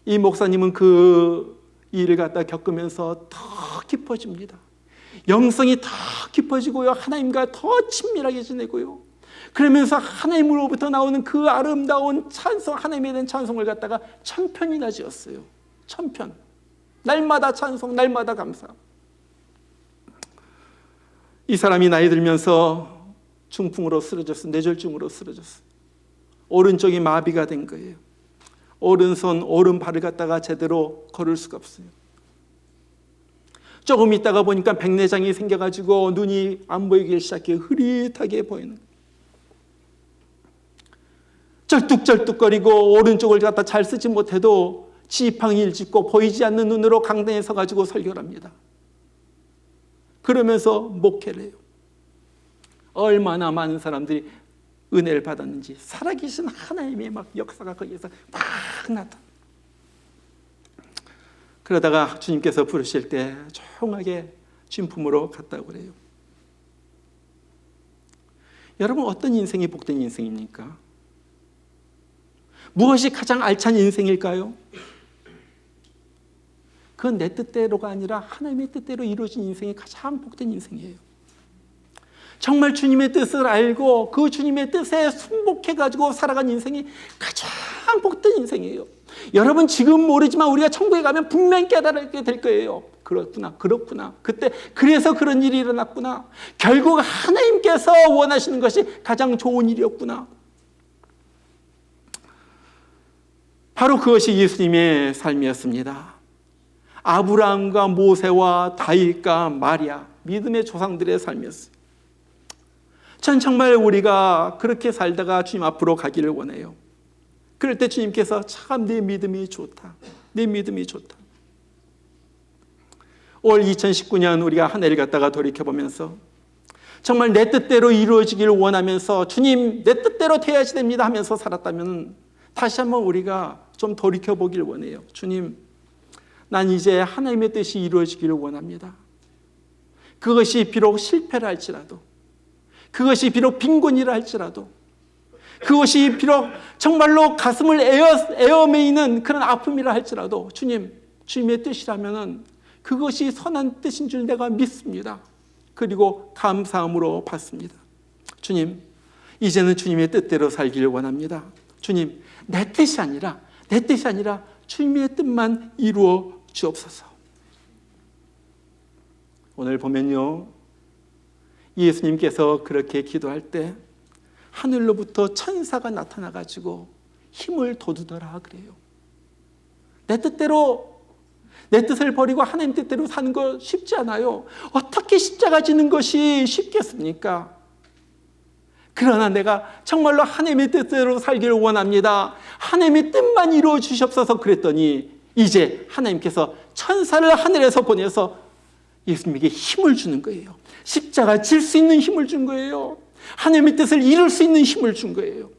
이 목사님은 그 일을 갖다 겪으면서 더 깊어집니다. 영성이 더 깊어지고요. 하나님과 더 친밀하게 지내고요. 그러면서 하나님으로부터 나오는 그 아름다운 찬송, 하나님에 대한 찬송을 갖다가 1000편이나 지었어요. 1000편. 날마다 찬송, 날마다 감사. 이 사람이 나이 들면서 중풍으로 쓰러졌어요. 뇌졸중으로 쓰러졌어요. 오른쪽이 마비가 된 거예요. 오른손, 오른발을 갖다가 제대로 걸을 수가 없어요. 조금 있다가 보니까 백내장이 생겨가지고 눈이 안 보이기 시작해요. 흐릿하게 보이는 거예요. 쩔뚝쩔뚝거리고 오른쪽을 갖다 잘 쓰지 못해도 지팡이를 짚고 보이지 않는 눈으로 강당에 서가지고 설교를 합니다. 그러면서 목회를 해요. 얼마나 많은 사람들이 은혜를 받았는지, 살아계신 하나님의 막 역사가 거기에서 막 나타나. 그러다가 주님께서 부르실 때 조용하게 진품으로 갔다고 그래요. 여러분, 어떤 인생이 복된 인생입니까? 무엇이 가장 알찬 인생일까요? 그건 내 뜻대로가 아니라 하나님의 뜻대로 이루어진 인생이 가장 복된 인생이에요. 정말 주님의 뜻을 알고 그 주님의 뜻에 순복해가지고 살아간 인생이 가장 복된 인생이에요. 여러분, 지금 모르지만 우리가 천국에 가면 분명히 깨달게 될 거예요. 그렇구나. 그때 그래서 그런 일이 일어났구나. 결국 하나님께서 원하시는 것이 가장 좋은 일이었구나. 바로 그것이 예수님의 삶이었습니다. 아브라함과 모세와 다윗과 마리아, 믿음의 조상들의 삶이었어요. 전 정말 우리가 그렇게 살다가 주님 앞으로 가기를 원해요. 그럴 때 주님께서 참 내 믿음이 좋다. 내 믿음이 좋다. 올 2019년 우리가 한 해를 갖다가 돌이켜보면서 정말 내 뜻대로 이루어지기를 원하면서 주님 내 뜻대로 되어야지 됩니다 하면서 살았다면 다시 한번 우리가 좀 돌이켜보길 원해요. 주님, 난 이제 하나님의 뜻이 이루어지기를 원합니다. 그것이 비록 실패를 할지라도, 그것이 비록 빈곤이라 할지라도, 그것이 비록 정말로 가슴을 에어매이는 그런 아픔이라 할지라도 주님, 주님의 뜻이라면 그것이 선한 뜻인 줄 내가 믿습니다. 그리고 감사함으로 받습니다. 주님, 이제는 주님의 뜻대로 살기를 원합니다. 주님, 내 뜻이 아니라 주님의 뜻만 이루어 주옵소서. 오늘 보면요, 예수님께서 그렇게 기도할 때 하늘로부터 천사가 나타나가지고 힘을 돋우더라 그래요. 내 뜻을 버리고 하나님 뜻대로 사는 거 쉽지 않아요. 어떻게 십자가 지는 것이 쉽겠습니까? 그러나 내가 정말로 하나님의 뜻대로 살기를 원합니다. 하나님의 뜻만 이루어 주시옵소서 그랬더니 이제 하나님께서 천사를 하늘에서 보내서 예수님에게 힘을 주는 거예요. 십자가 질 수 있는 힘을 준 거예요. 하나님의 뜻을 이룰 수 있는 힘을 준 거예요.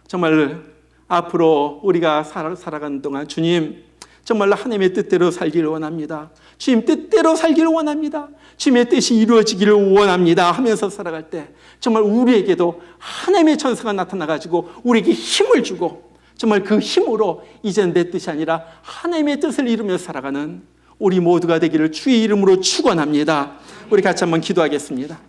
정말 앞으로 우리가 살아가는 동안 주님 정말로 하나님의 뜻대로 살기를 원합니다. 주님 뜻대로 살기를 원합니다. 주님의 뜻이 이루어지기를 원합니다 하면서 살아갈 때 정말 우리에게도 하나님의 천사가 나타나가지고 우리에게 힘을 주고 정말 그 힘으로 이제는 내 뜻이 아니라 하나님의 뜻을 이루며 살아가는 우리 모두가 되기를 주의 이름으로 축원합니다. 우리 같이 한번 기도하겠습니다.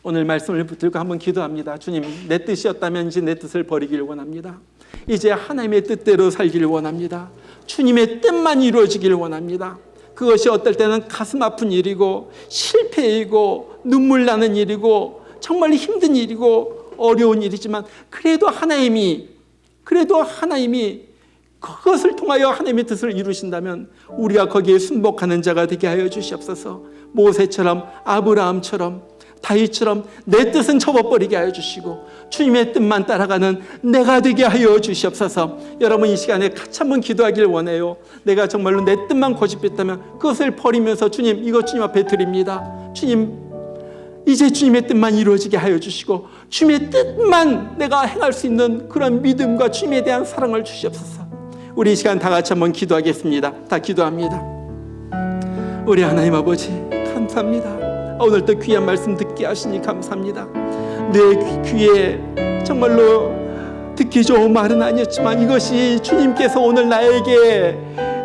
오늘 말씀을 붙들고 한번 기도합니다. 주님, 내 뜻이었다면 이제 내 뜻을 버리기를 원합니다. 이제 하나님의 뜻대로 살기를 원합니다. 주님의 뜻만 이루어지기를 원합니다. 그것이 어떨 때는 가슴 아픈 일이고 실패이고 눈물 나는 일이고 정말 힘든 일이고 어려운 일이지만 그래도 하나님이 그것을 통하여 하나님의 뜻을 이루신다면 우리가 거기에 순복하는 자가 되게 하여 주시옵소서. 모세처럼 아브라함처럼 다윗처럼 내 뜻은 접어버리게 하여 주시고 주님의 뜻만 따라가는 내가 되게 하여 주시옵소서. 여러분 이 시간에 같이 한번 기도하길 원해요. 내가 정말로 내 뜻만 고집했다면 그것을 버리면서 주님 이거 주님 앞에 드립니다. 주님 이제 주님의 뜻만 이루어지게 하여 주시고 주님의 뜻만 내가 행할 수 있는 그런 믿음과 주님에 대한 사랑을 주시옵소서. 우리 이 시간 다 같이 한번 기도하겠습니다. 다 기도합니다. 우리 하나님 아버지 감사합니다. 오늘 또 귀한 말씀 듣게 하시니 감사합니다. 내 귀에 정말로 듣기 좋은 말은 아니었지만 이것이 주님께서 오늘 나에게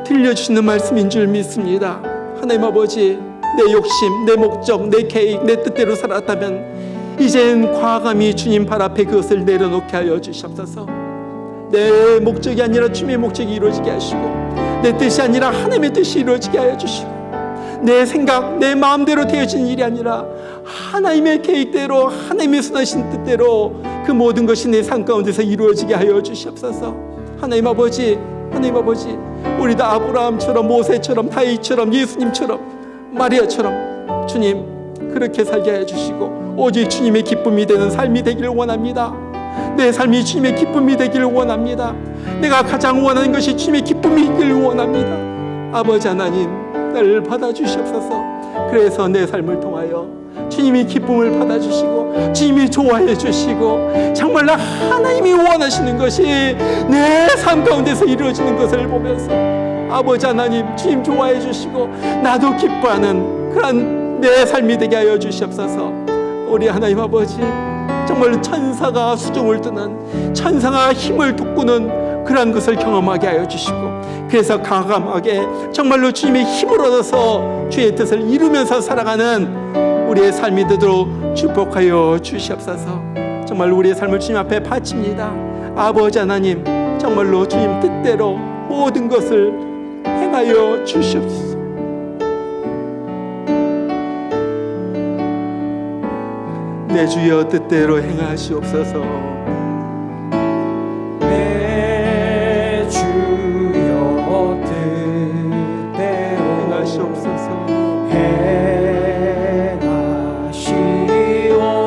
들려주시는 말씀인 줄 믿습니다. 하나님 아버지 내 욕심, 내 목적, 내 계획, 내 뜻대로 살았다면 이젠 과감히 주님 발 앞에 그것을 내려놓게 하여 주시옵소서. 내 목적이 아니라 주님의 목적이 이루어지게 하시고 내 뜻이 아니라 하나님의 뜻이 이루어지게 하여 주시고 내 생각, 내 마음대로 되어지는 일이 아니라 하나님의 계획대로 하나님의 선하신 뜻대로 그 모든 것이 내 삶 가운데서 이루어지게 하여 주시옵소서. 하나님 아버지 우리도 아브라함처럼 모세처럼 다윗처럼 예수님처럼 마리아처럼 주님 그렇게 살게 하여 주시고 오직 주님의 기쁨이 되는 삶이 되기를 원합니다. 내 삶이 주님의 기쁨이 되기를 원합니다. 내가 가장 원하는 것이 주님의 기쁨이기를 원합니다. 아버지 하나님 나를 받아주시옵소서. 그래서 내 삶을 통하여 주님이 기쁨을 받아주시고 주님이 좋아해 주시고 정말로 하나님이 원하시는 것이 내 삶 가운데서 이루어지는 것을 보면서 아버지 하나님 주님 좋아해 주시고 나도 기뻐하는 그런 내 삶이 되게 하여 주시옵소서. 우리 하나님 아버지 정말 천사가 수종을 뜨는 천사가 힘을 돋구는 그런 것을 경험하게 하여 주시고 그래서 과감하게 정말로 주님의 힘을 얻어서 주의 뜻을 이루면서 살아가는 우리의 삶이 되도록 축복하여 주시옵소서. 정말 우리의 삶을 주님 앞에 바칩니다. 아버지 하나님 정말로 주님 뜻대로 모든 것을 행하여 주시옵소서. 내 주여 뜻대로 행하시옵소서. 내 주여 뜻대로 행하시옵소서.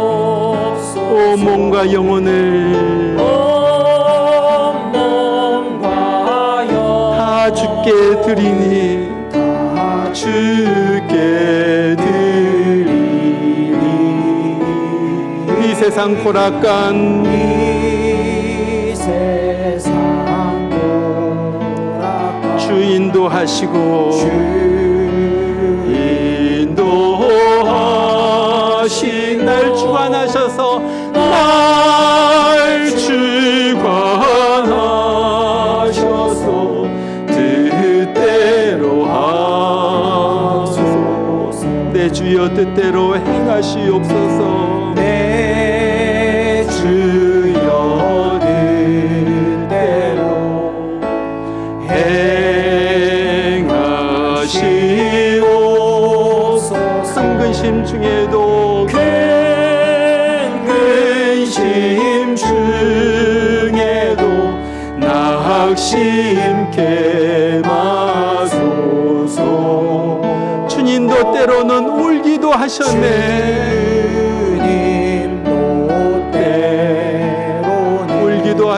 행하시옵소서. 오 몸과 영혼을 다 주께 드리니 다 주께 드리니 이 세상 고락간 이 세상 고락간 주 인도하시고 인도하신 날 주관하셔서 날 주관하셔서 뜻대로 하소서. 내 주여 뜻대로 행하시옵소서. 내 주여 뜻대로 행하시옵소서. 큰 근심 중에도 큰 근심 중에도 낙심케 마소서. 주님도 때로는 울기도 하셨네.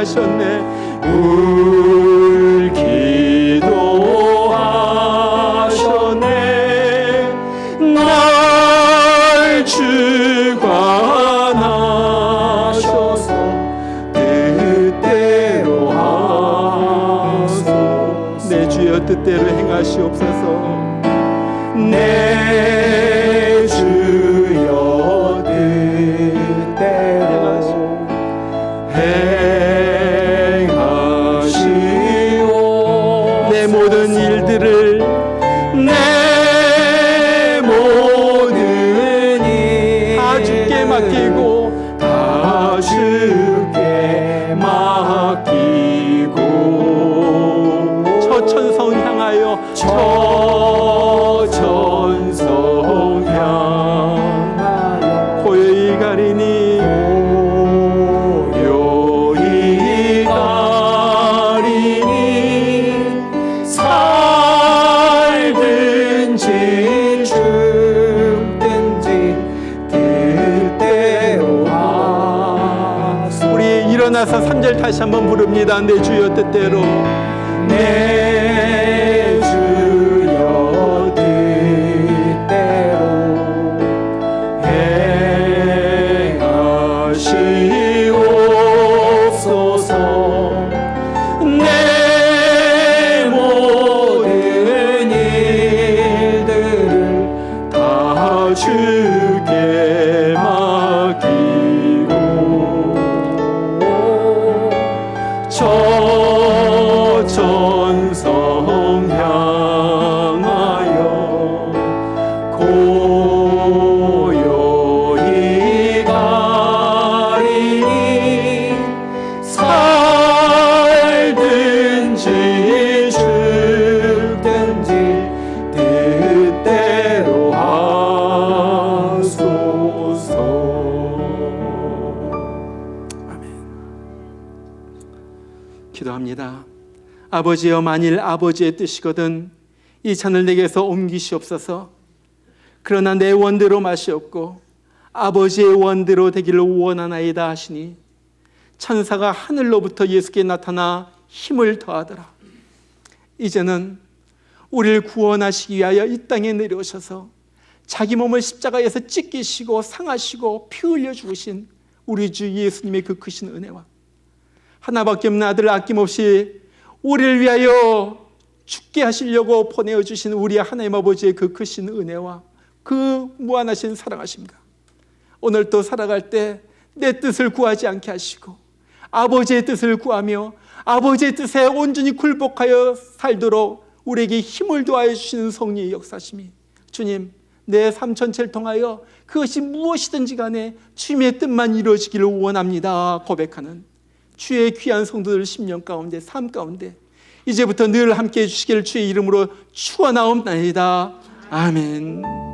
기도하셨네. 기도하셨네. 날 주관하셔서 뜻대로 하소서. 내 주여 뜻대로 행하시옵소서. 내 주여 뜻대로 행하시오. 내 모든 일들을, 내 모든 일 다 주께 맡기고, 다 주께 맡기고, 저천성 향하여, 저천성 향하여 고요히 가리니, 고요히 가리니, 살든지 죽든지 뜻대로 하소서. 우리 일어나서 3절 다시 한번 부릅니다. 내 주여 뜻대로. 내 주여 뜻대로 행하시옵소서. 내 모든 일들을 다 주께 맡기고, 저천성 향하여 고요히 가리니, 살든지 죽든지 뜻대로 하소서. 아멘. 기도합니다. 아버지여, 만일 아버지의 뜻이거든 이 잔을 내게서 옮기시옵소서. 그러나 내 원대로 마시옵고 아버지의 원대로 되기를 원하나이다 하시니, 천사가 하늘로부터 예수께 나타나 힘을 더하더라. 이제는 우리를 구원하시기 위하여 이 땅에 내려오셔서 자기 몸을 십자가에서 찢기시고 상하시고 피 흘려 죽으신 우리 주 예수님의 그 크신 은혜와 하나밖에 없는 아들을 아낌없이 우리를 위하여 죽게 하시려고 보내어주신 우리 하나님 아버지의 그 크신 은혜와 그 무한하신 사랑하심과 오늘 또 살아갈 때 내 뜻을 구하지 않게 하시고 아버지의 뜻을 구하며 아버지의 뜻에 온전히 굴복하여 살도록 우리에게 힘을 더하여 주시는 성령의 역사심이, 주님, 내 삶 전체를 통하여 그것이 무엇이든지 간에 주님의 뜻만 이루어지기를 원합니다 고백하는 주의 귀한 성도들 10년 가운데, 삶 가운데 이제부터 늘 함께해 주시기를 주의 이름으로 축원하옵나이다. 아멘.